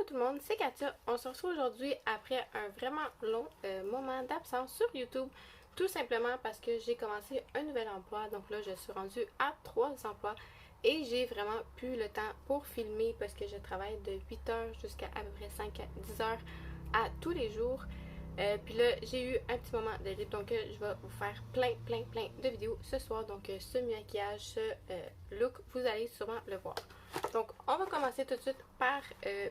Allô tout le monde, c'est Katia. On se retrouve aujourd'hui après un vraiment long moment d'absence sur YouTube. Tout simplement parce que j'ai commencé un nouvel emploi. Donc là, je suis rendue à 3 emplois. Et j'ai vraiment plus le temps pour filmer parce que je travaille de 8 heures jusqu'à à peu près 5 à 10 heures à tous les jours. Puis là, j'ai eu un petit moment de libre, donc je vais vous faire plein de vidéos ce soir. Donc ce maquillage, ce look, vous allez sûrement le voir. Donc on va commencer tout de suite par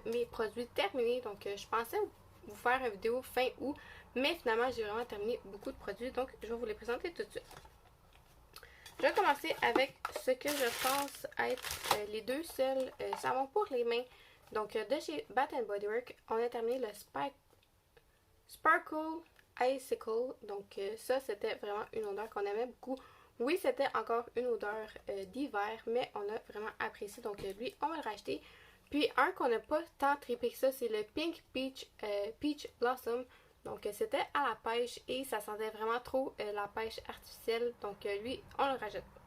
mes produits terminés. Donc je pensais vous faire une vidéo fin août, mais finalement j'ai vraiment terminé beaucoup de produits, donc je vais vous les présenter tout de suite. Je vais commencer avec ce que je pense être les deux seuls savons pour les mains. Donc de chez Bath Body Works, on a terminé le Sparkle Icicle. Donc ça, c'était vraiment une odeur qu'on aimait beaucoup. Oui, c'était encore une odeur d'hiver, mais on a vraiment apprécié. Donc lui, on va le racheter. Puis un qu'on n'a pas tant trippé que ça, c'est le Pink Peach Blossom. Donc c'était à la pêche et ça sentait vraiment trop la pêche artificielle. Donc lui, on le rajoute pas.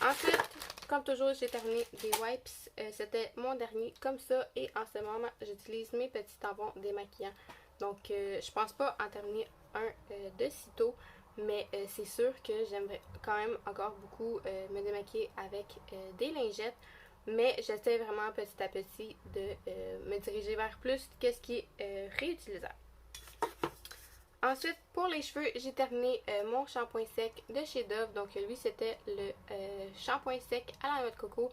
Ensuite, comme toujours, j'ai terminé des wipes. C'était mon dernier comme ça. Et en ce moment, j'utilise mes petits tampons démaquillants. Donc, je pense pas en terminer un de sitôt. Mais c'est sûr que j'aimerais quand même encore beaucoup me démaquiller avec des lingettes. Mais j'essaie vraiment petit à petit de me diriger vers plus qu'est-ce qui est réutilisable. Ensuite, pour les cheveux, j'ai terminé mon shampoing sec de chez Dove. Donc lui, c'était le shampoing sec à la noix de coco.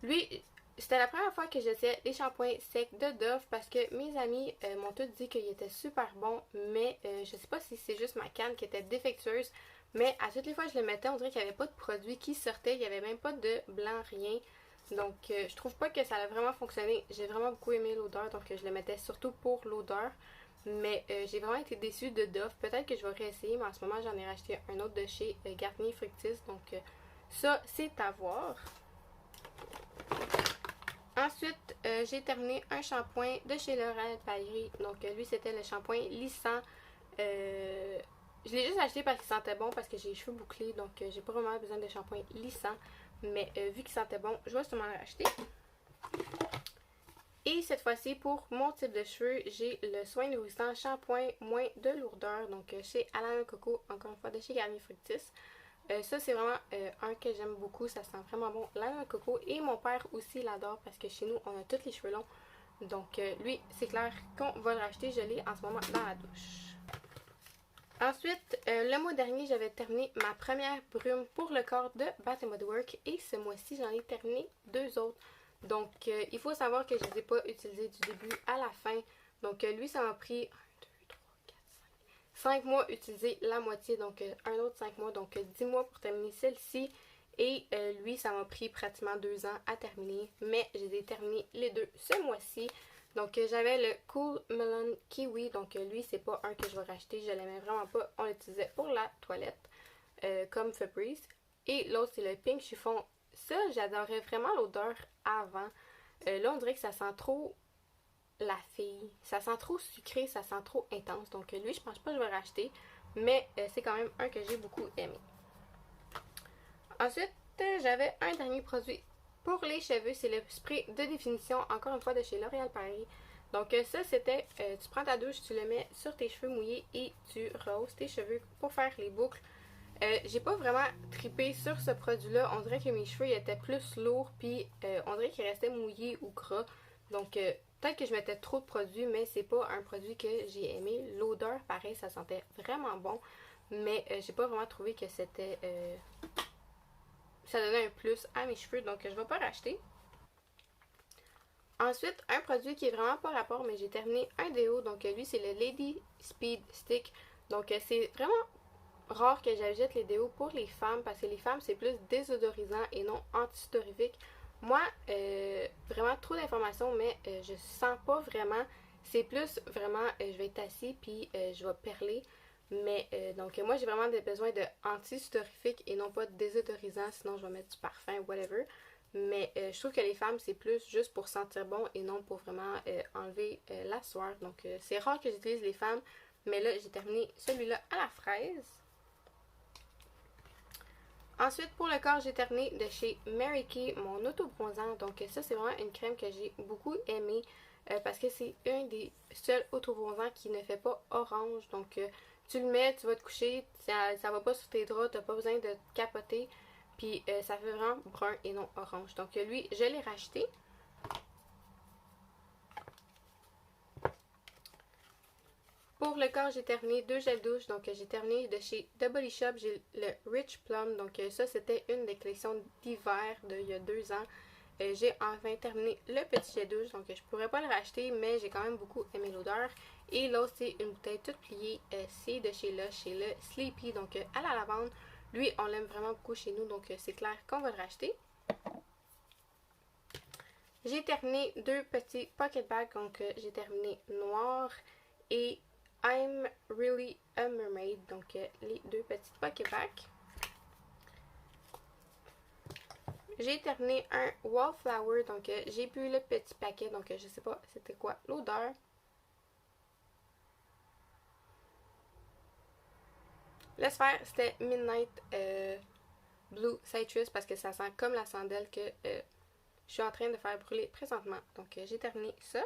Lui, c'était la première fois que j'essayais les shampoings secs de Dove parce que mes amis m'ont tous dit qu'il était super bon. Mais je sais pas si c'est juste ma canne qui était défectueuse. Mais à toutes les fois que je le mettais, on dirait qu'il n'y avait pas de produit qui sortait. Il n'y avait même pas de blanc, rien. Donc je trouve pas que ça a vraiment fonctionné. J'ai vraiment beaucoup aimé l'odeur. Donc je le mettais surtout pour l'odeur. Mais j'ai vraiment été déçue de Dove. Peut-être que je vais réessayer, mais en ce moment, j'en ai racheté un autre de chez Garnier Fructis. Donc, ça, c'est à voir. Ensuite, j'ai terminé un shampoing de chez L'Oréal Paris. Donc, lui, c'était le shampoing lissant. Je l'ai juste acheté parce qu'il sentait bon, parce que j'ai les cheveux bouclés. Donc, j'ai pas vraiment besoin de shampoing lissant. Mais vu qu'il sentait bon, je vais sûrement le racheter. Et cette fois-ci, pour mon type de cheveux, j'ai le soin nourrissant shampoing moins de lourdeur. Donc chez Alain Coco, encore une fois, de chez Garnier Fructis. Ça, c'est vraiment un que j'aime beaucoup. Ça sent vraiment bon, l'Alain Coco. Et mon père aussi l'adore parce que chez nous, on a tous les cheveux longs. Donc lui, c'est clair qu'on va le racheter. Je l'ai en ce moment dans la douche. Ensuite, le mois dernier, j'avais terminé ma première brume pour le corps de Bath Body Works. Et ce mois-ci, j'en ai terminé 2 autres. Donc, il faut savoir que je ne les ai pas utilisés du début à la fin. Donc, lui, ça m'a pris 1, 2, 3, 4, 5 mois utiliser la moitié. Donc, un autre 5 mois. Donc, 10 mois pour terminer celle-ci. Et lui, ça m'a pris pratiquement 2 ans à terminer. Mais je les ai terminés les deux ce mois-ci. Donc, j'avais le Cool Melon Kiwi. Donc, lui, c'est pas un que je vais racheter. Je l'aimais vraiment pas. On l'utilisait pour la toilette, comme Febreze. Et l'autre, c'est le Pink Chiffon. Ça, j'adorais vraiment l'odeur avant. Là, on dirait que ça sent trop la fille. Ça sent trop sucré, ça sent trop intense. Donc lui, je pense pas que je vais racheter. Mais c'est quand même un que j'ai beaucoup aimé. Ensuite, j'avais un dernier produit pour les cheveux. C'est le spray de définition, encore une fois, de chez L'Oréal Paris. Donc ça, c'était, tu prends ta douche, tu le mets sur tes cheveux mouillés et tu rehausses tes cheveux pour faire les boucles. J'ai pas vraiment trippé sur ce produit-là. On dirait que mes cheveux étaient plus lourds, puis on dirait qu'ils restaient mouillés ou gras. Donc, peut-être que je mettais trop de produits, mais c'est pas un produit que j'ai aimé. L'odeur, pareil, ça sentait vraiment bon, mais j'ai pas vraiment trouvé que c'était... ça donnait un plus à mes cheveux, donc je vais pas racheter. Ensuite, un produit qui est vraiment pas rapport, mais j'ai terminé un déo. Donc, lui, c'est le Lady Speed Stick. Donc, c'est vraiment rare que j'achète les déos pour les femmes parce que les femmes c'est plus désodorisant et non antisudorifique. Moi, vraiment trop d'informations, mais je sens pas vraiment. C'est plus vraiment, je vais être assis puis je vais perler. Mais donc moi j'ai vraiment besoin de antisudorifique et non pas de désodorisant, sinon je vais mettre du parfum, whatever. Mais je trouve que les femmes c'est plus juste pour sentir bon et non pour vraiment enlever la sueur. Donc c'est rare que j'utilise les femmes. Mais là, j'ai terminé celui-là à la fraise. Ensuite, pour le corps, j'ai terminé de chez Mary Kay mon auto-bronzant. Donc ça, c'est vraiment une crème que j'ai beaucoup aimée parce que c'est un des seuls auto-bronzants qui ne fait pas orange. Donc tu le mets, tu vas te coucher, ça va pas sur tes draps, t'as pas besoin de te capoter. Puis ça fait vraiment brun et non orange. Donc lui, je l'ai racheté. Pour le corps, j'ai terminé 2 gels douche. Donc j'ai terminé de chez The Body Shop. J'ai le Rich Plum. Donc ça, c'était une des collections d'hiver d'il y a 2 ans. J'ai enfin terminé le petit gel douche. Donc je pourrais pas le racheter, mais j'ai quand même beaucoup aimé l'odeur. Et l'autre, c'est une bouteille toute pliée. C'est de chez Lush, chez le Sleepy. Donc à la lavande. Lui, on l'aime vraiment beaucoup chez nous. Donc c'est clair qu'on va le racheter. J'ai terminé 2 petits pocket bags. Donc j'ai terminé noir et I'm Really a Mermaid, donc les 2 petites pocket bags. J'ai terminé un Wallflower, donc j'ai bu le petit paquet, donc je sais pas c'était quoi l'odeur. Laisse faire, c'était Midnight Blue Citrus parce que ça sent comme la chandelle que je suis en train de faire brûler présentement. Donc j'ai terminé ça.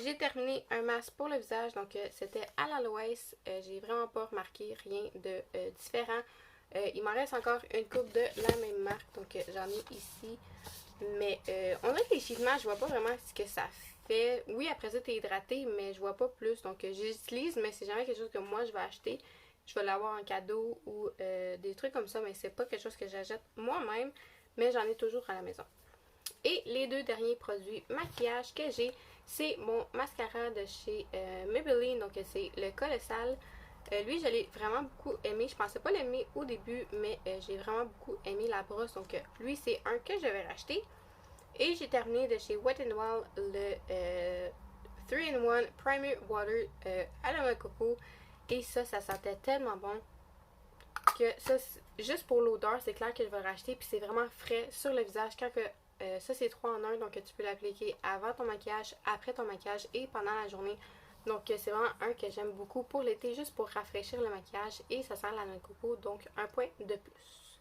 J'ai terminé un masque pour le visage, donc c'était à l'aloès. J'ai vraiment pas remarqué rien de différent. Il m'en reste encore une coupe de la même marque, donc j'en ai ici. Mais on dirait que les chiffrements, je vois pas vraiment ce que ça fait. Oui, après ça, t'es hydraté, mais je vois pas plus. Donc j'utilise, mais c'est jamais quelque chose que moi je vais acheter. Je vais l'avoir en cadeau ou des trucs comme ça, mais c'est pas quelque chose que j'achète moi-même. Mais j'en ai toujours à la maison. Et les 2 derniers produits maquillage que j'ai, c'est mon mascara de chez Maybelline, donc c'est le Colossal. Lui, je l'ai vraiment beaucoup aimé. Je pensais pas l'aimer au début, mais j'ai vraiment beaucoup aimé la brosse. Donc lui, c'est un que je vais racheter. Et j'ai terminé de chez Wet n Wild le 3-in-1 Primer Water à la coco. Et ça sentait tellement bon que ça, juste pour l'odeur, c'est clair que je vais le racheter. Puis c'est vraiment frais sur le visage quand que ça, c'est 3 en 1, donc tu peux l'appliquer avant ton maquillage, après ton maquillage et pendant la journée. Donc, c'est vraiment un que j'aime beaucoup pour l'été, juste pour rafraîchir le maquillage. Et ça sent la noix de coco, donc un point de plus.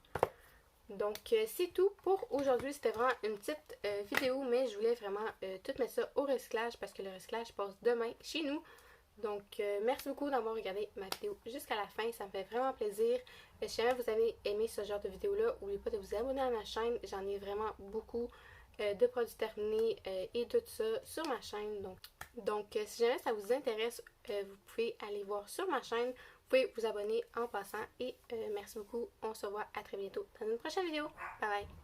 Donc, c'est tout pour aujourd'hui. C'était vraiment une petite vidéo, mais je voulais vraiment tout mettre ça au recyclage parce que le recyclage passe demain chez nous. Donc, merci beaucoup d'avoir regardé ma vidéo jusqu'à la fin. Ça me fait vraiment plaisir. Si jamais vous avez aimé ce genre de vidéo-là, n'oubliez pas de vous abonner à ma chaîne. J'en ai vraiment beaucoup de produits terminés et tout ça sur ma chaîne. Donc si jamais ça vous intéresse, vous pouvez aller voir sur ma chaîne. Vous pouvez vous abonner en passant. Et merci beaucoup. On se voit à très bientôt dans une prochaine vidéo. Bye bye!